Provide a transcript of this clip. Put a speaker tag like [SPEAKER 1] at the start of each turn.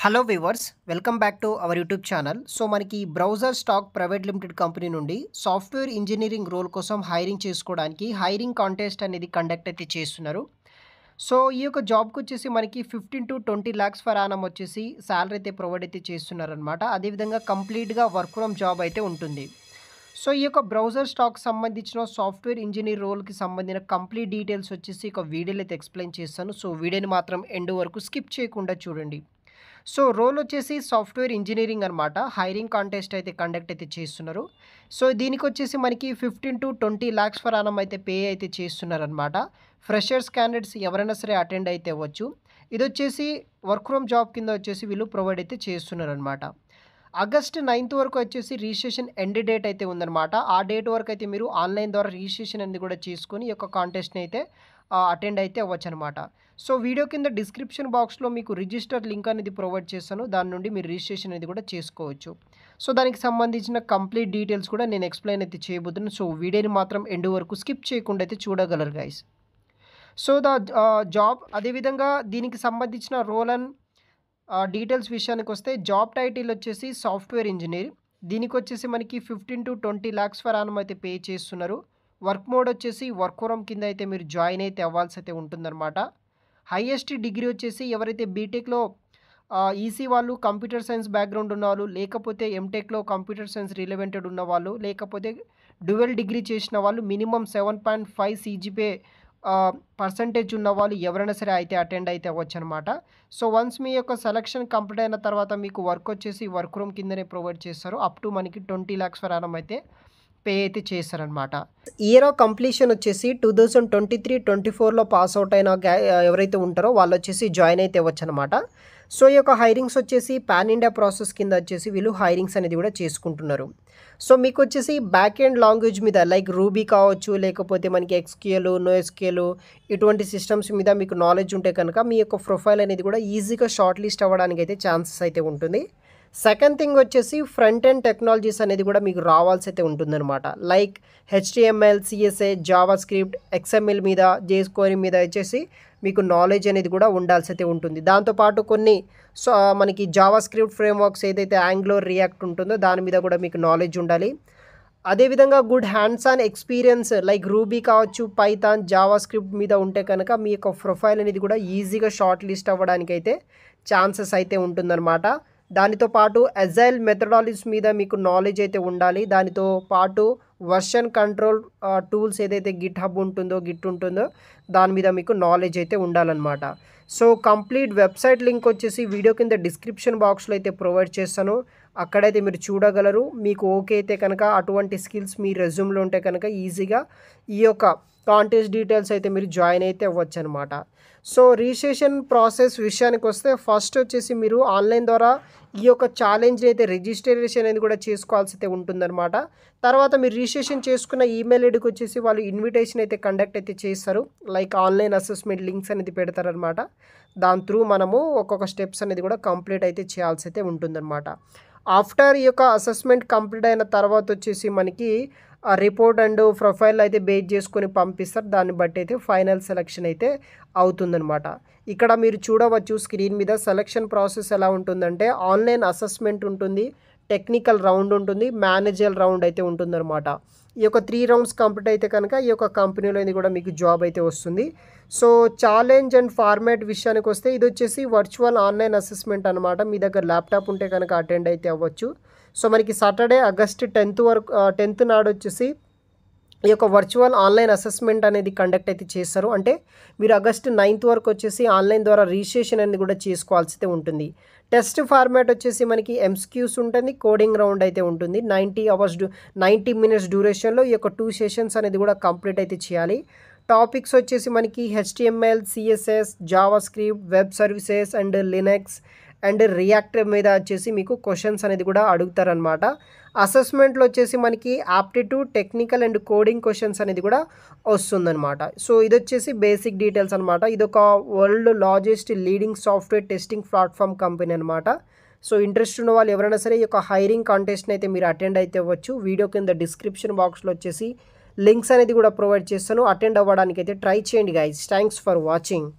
[SPEAKER 1] Hello viewers, welcome back to our YouTube channel. So మనకి BrowserStack private limited company నుండి software engineering role కోసం hiring చేసుకోవడానికి hiring contest అనేది conduct అయితే చేస్తున్నారు. సో ఈ యొక్క జాబ్కి వచ్చేసి మనకి 15 to 20 lakhs ఫర్ యానం వచ్చేసి శాలరీ అయితే ప్రొవైడ్ అయితే చేస్తున్నారనమాట. అదేవిధంగా కంప్లీట్గా వర్క్ ఫ్రమ్ జాబ్ అయితే ఉంటుంది. సో ఈ యొక్క బ్రౌజర్ స్టాక్ సంబంధించిన సాఫ్ట్వేర్ ఇంజనీర్ రోల్కి సంబంధించిన కంప్లీట్ డీటెయిల్స్ వచ్చేసి ఒక వీడియోలో అయితే ఎక్స్ప్లెయిన్ చేస్తాను. సో వీడియోని మాత్రం ఎండ్ వరకు స్కిప్ చేయకుండా చూడండి. సో రోల్ వచ్చేసి సాఫ్ట్వేర్ ఇంజనీరింగ్ అనమాట. హైరింగ్ కాంటెస్ట్ అయితే కండక్ట్ అయితే చేస్తున్నారు. సో దీనికి వచ్చేసి మనకి 15 to 20 lakhs ఫర్ యానం అయితే పే అయితే చేస్తున్నారనమాట. ఫ్రెషర్స్ క్యాండిడేట్స్ ఎవరైనా సరే అటెండ్ అయితే అవ్వచ్చు. ఇది వచ్చేసి వర్క్ ఫ్రమ్ జాబ్ కింద వచ్చేసి వీళ్ళు ప్రొవైడ్ అయితే చేస్తున్నారనమాట. ఆగస్ట్ 9th వరకు వచ్చేసి రిజిస్ట్రేషన్ ఎండ్ డేట్ అయితే ఉందన్నమాట. ఆ డేట్ వరకు అయితే మీరు ఆన్లైన్ ద్వారా రిజిస్ట్రేషన్ అనేది కూడా చేసుకొని ఈ యొక్క కాంటెస్ట్ని అయితే అటెండ్ అయితే అవ్వచ్చు అనమాట. సో వీడియో కింద డిస్క్రిప్షన్ బాక్స్లో మీకు రిజిస్టర్ లింక్ అనేది ప్రొవైడ్ చేస్తాను. దాని నుండి మీరు రిజిస్ట్రేషన్ అనేది కూడా చేసుకోవచ్చు. సో దానికి సంబంధించిన కంప్లీట్ డీటెయిల్స్ కూడా నేను ఎక్స్ప్లెయిన్ అయితే చేయబోతున్నాను. సో వీడియోని మాత్రం ఎండ్ వరకు స్కిప్ చేయకుండా అయితే చూడగలరు గైస్. సో జాబ్ అదేవిధంగా దీనికి సంబంధించిన రోల్ అండ్ డీటెయిల్స్ విషయానికి వస్తే జాబ్ టైటిల్ వచ్చేసి సాఫ్ట్వేర్ ఇంజనీర్. దీనికి వచ్చేసి మనకి 15 to 20 lakhs ఫర్ యానం అయితే పే చేస్తున్నారు. వర్క్ మోడ్ వచ్చేసి వర్క్ ఫ్రమ్ కింద అయితే మీరు జాయిన్ అయితే అవ్వాల్సి అయితే ఉంటుందన్నమాట. హైయెస్ట్ డిగ్రీ వచ్చేసి ఎవరైతే బీటెక్లో ఈసీ వాళ్ళు, కంప్యూటర్ సైన్స్ బ్యాక్గ్రౌండ్ ఉన్నవాళ్ళు, లేకపోతే ఎంటెక్లో కంప్యూటర్ సైన్స్ రిలవెంటెడ్ ఉన్నవాళ్ళు, లేకపోతే డ్యూయల్ డిగ్రీ చేసిన వాళ్ళు, మినిమం 7.5 CGPA పర్సంటేజ్ ఉన్న వాళ్ళు ఎవరైనా సరే అయితే అటెండ్ అయితే అవ్వచ్చు అనమాట. సో వన్స్ మీ యొక్క సెలక్షన్ కంప్లీట్ అయిన తర్వాత మీకు వర్క్ వచ్చేసి వర్క్ రూమ్ కిందనే ప్రొవైడ్ చేస్తారు. అప్ టు మనకి 20 lakhs ఫర్ యానం అయితే పే అయితే చేస్తారనమాట. ఇయర్ ఆఫ్ కంప్లీషన్ వచ్చేసి 2023-24లో పాస్ అవుట్ అయిన ఎవరైతే ఉంటారో వాళ్ళు వచ్చేసి జాయిన్ అయితే అవ్వచ్చు అనమాట. సో ఈ యొక్క హైరింగ్స్ వచ్చేసి పాన్ ఇండియా ప్రాసెస్ కింద వచ్చేసి వీళ్ళు హైరింగ్స్ అనేది కూడా చేసుకుంటున్నారు. సో మీకు వచ్చేసి బ్యాక్ ఎండ్ లాంగ్వేజ్ మీద లైక్ రూబీ కావచ్చు, లేకపోతే మనకి ఎక్స్క్యూఎల్, నోఎస్క్యూఎల్ ఇటువంటి సిస్టమ్స్ మీద మీకు నాలెడ్జ్ ఉంటే కనుక మీ యొక్క ప్రొఫైల్ అనేది కూడా ఈజీగా షార్ట్ లిస్ట్ అవ్వడానికి అయితే ఛాన్సెస్ అయితే ఉంటుంది. సెకండ్ థింగ్ వచ్చేసి ఫ్రంట్ ఎండ్ టెక్నాలజీస్ అనేది కూడా మీకు రావాల్సి అయితే ఉంటుందన్నమాట. Like HTML, CSS, Java script, XML మీద, JSQuery మీద వచ్చేసి మీకు నాలెడ్జ్ అనేది కూడా ఉండాల్సి అయితే ఉంటుంది. దాంతోపాటు కొన్ని మనకి జావా స్క్రిప్ట్ ఫ్రేమ్వర్క్స్ ఏదైతే యాంగ్లోర్, రియాక్ట్ ఉంటుందో దాని మీద కూడా మీకు నాలెడ్జ్ ఉండాలి. అదేవిధంగా good hands on experience like ruby కావచ్చు, పైథాన్, జావా స్క్రిప్ట్ మీద ఉంటే కనుక మీ యొక్క ప్రొఫైల్ అనేది కూడా ఈజీగా షార్ట్ లిస్ట్ అవ్వడానికి అయితే ఛాన్సెస్ అయితే ఉంటుందన్నమాట. దానితో పాటు అజైల్ మెథడాలజీస్ మీద మీకు నాలెడ్జ్ అయితే ఉండాలి. దానితో పాటు వర్షన్ కంట్రోల్ టూల్స్ ఏదైతే గిట్ హబ్ ఉంటుందో, గిట్ ఉంటుందో దాని మీద మీకు నాలెడ్జ్ అయితే ఉండాలన్నమాట. సో కంప్లీట్ వెబ్సైట్ లింక్ వచ్చేసి వీడియో కింద డిస్క్రిప్షన్ బాక్స్లో అయితే ప్రొవైడ్ చేస్తాను. అక్కడైతే మీరు చూడగలరు. మీకు ఓకే అయితే కనుక అటువంటి స్కిల్స్ మీ రెజ్యూమ్లో ఉంటే కనుక ఈజీగా ఈ యొక్క కాంటెస్ట్ డీటెయిల్స్ అయితే మీరు జాయిన్ అయితే అవ్వచ్చు అనమాట. సో రిజిస్ట్రేషన్ ప్రాసెస్ విషయానికి వస్తే ఫస్ట్ వచ్చేసి మీరు ఆన్లైన్ ద్వారా ఈ యొక్క ఛాలెంజ్ అయితే రిజిస్ట్రేషన్ అనేది కూడా చేసుకోవాల్సి అయితే ఉంటుందన్నమాట. తర్వాత మీరు రిజిస్ట్రేషన్ చేసుకున్న ఈమెయిల్ ఐడికి వచ్చేసి వాళ్ళు ఇన్విటేషన్ అయితే కండక్ట్ అయితే చేస్తారు. లైక్ ఆన్లైన్ అసెస్మెంట్ లింక్స్ అనేది పెడతారనమాట. దాని త్రూ మనము ఒక్కొక్క స్టెప్స్ అనేది కూడా కంప్లీట్ అయితే చేయాల్సి అయితే ఉంటుందన్నమాట. ఆఫ్టర్ ఈ యొక్క అసెస్మెంట్ కంప్లీట్ అయిన తర్వాత వచ్చేసి మనకి రిపోర్ట్ అండ్ ప్రొఫైల్ అయితే బేస్ చేసుకొని పంపిస్తారు. దాన్ని బట్టి అయితే ఫైనల్ సెలక్షన్ అయితే అవుతుందన్నమాట. ఇక్కడ మీరు చూడవచ్చు స్క్రీన్ మీద సెలక్షన్ ప్రాసెస్ ఎలా ఉంటుందంటే ఆన్లైన్ అసెస్మెంట్ ఉంటుంది, టెక్నికల్ రౌండ్ ఉంటుంది, మేనేజర్ రౌండ్ అయితే ఉంటుందన్నమాట. ఈ యొక్క 3 rounds కంప్లీట్ అయితే కనుక ఈ యొక్క కంపెనీలో ఇది కూడా మీకు జాబ్ అయితే వస్తుంది. సో ఛాలెంజ్ అండ్ ఫార్మాట్ విషయానికి వస్తే ఇది వచ్చేసి వర్చువల్ ఆన్లైన్ అసెస్మెంట్ అనమాట. మీ దగ్గర ల్యాప్టాప్ ఉంటే కనుక అటెండ్ అయితే అవ్వచ్చు. సో మనకి సాటర్డే ఆగస్ట్ 10th నాడు వచ్చేసి ఈ యొక్క వర్చువల్ ఆన్లైన్ అసెస్మెంట్ అనేది కండక్ట్ అయితే చేస్తారు. అంటే మీరు ఆగస్ట్ 9th వరకు వచ్చేసి ఆన్లైన్ ద్వారా రిజిస్ట్రేషన్ అనేది కూడా చేసుకోవాల్సి ఉంటుంది. టెస్ట్ ఫార్మాట్ వచ్చేసి మనకి MCQs ఉంటుంది, కోడింగ్ రౌండ్ అయితే ఉంటుంది. 90 minutes డ్యూరేషన్లో ఈ యొక్క 2 sessions అనేది కూడా కంప్లీట్ అయితే చేయాలి. టాపిక్స్ వచ్చేసి మనకి HTML, CSS, Java script, web services and Linux and react మీద వచ్చేసి మీకు క్వశ్చన్స్ అనేది కూడా అడుగుతారనమాట. అసెస్మెంట్లో వచ్చేసి మనకి aptitude, technical and coding questions అనేది కూడా వస్తుందన్నమాట. సో ఇది వచ్చేసి బేసిక్ డీటెయిల్స్ అనమాట. ఇది ఒక world largest leading software testing platform company అనమాట. సో ఇంట్రెస్ట్ ఉన్న వాళ్ళు ఎవరైనా సరే ఈ యొక్క హైరింగ్ కాంటెస్ట్ని అయితే మీరు అటెండ్ అయితే అవ్వచ్చు. వీడియో కింద డిస్క్రిప్షన్ బాక్స్లో వచ్చేసి లింక్స్ అనేది కూడా ప్రొవైడ్ చేస్తాను. అటెండ్ అవ్వడానికి అయితే ట్రై చేయండి గైస్. Thanks for watching.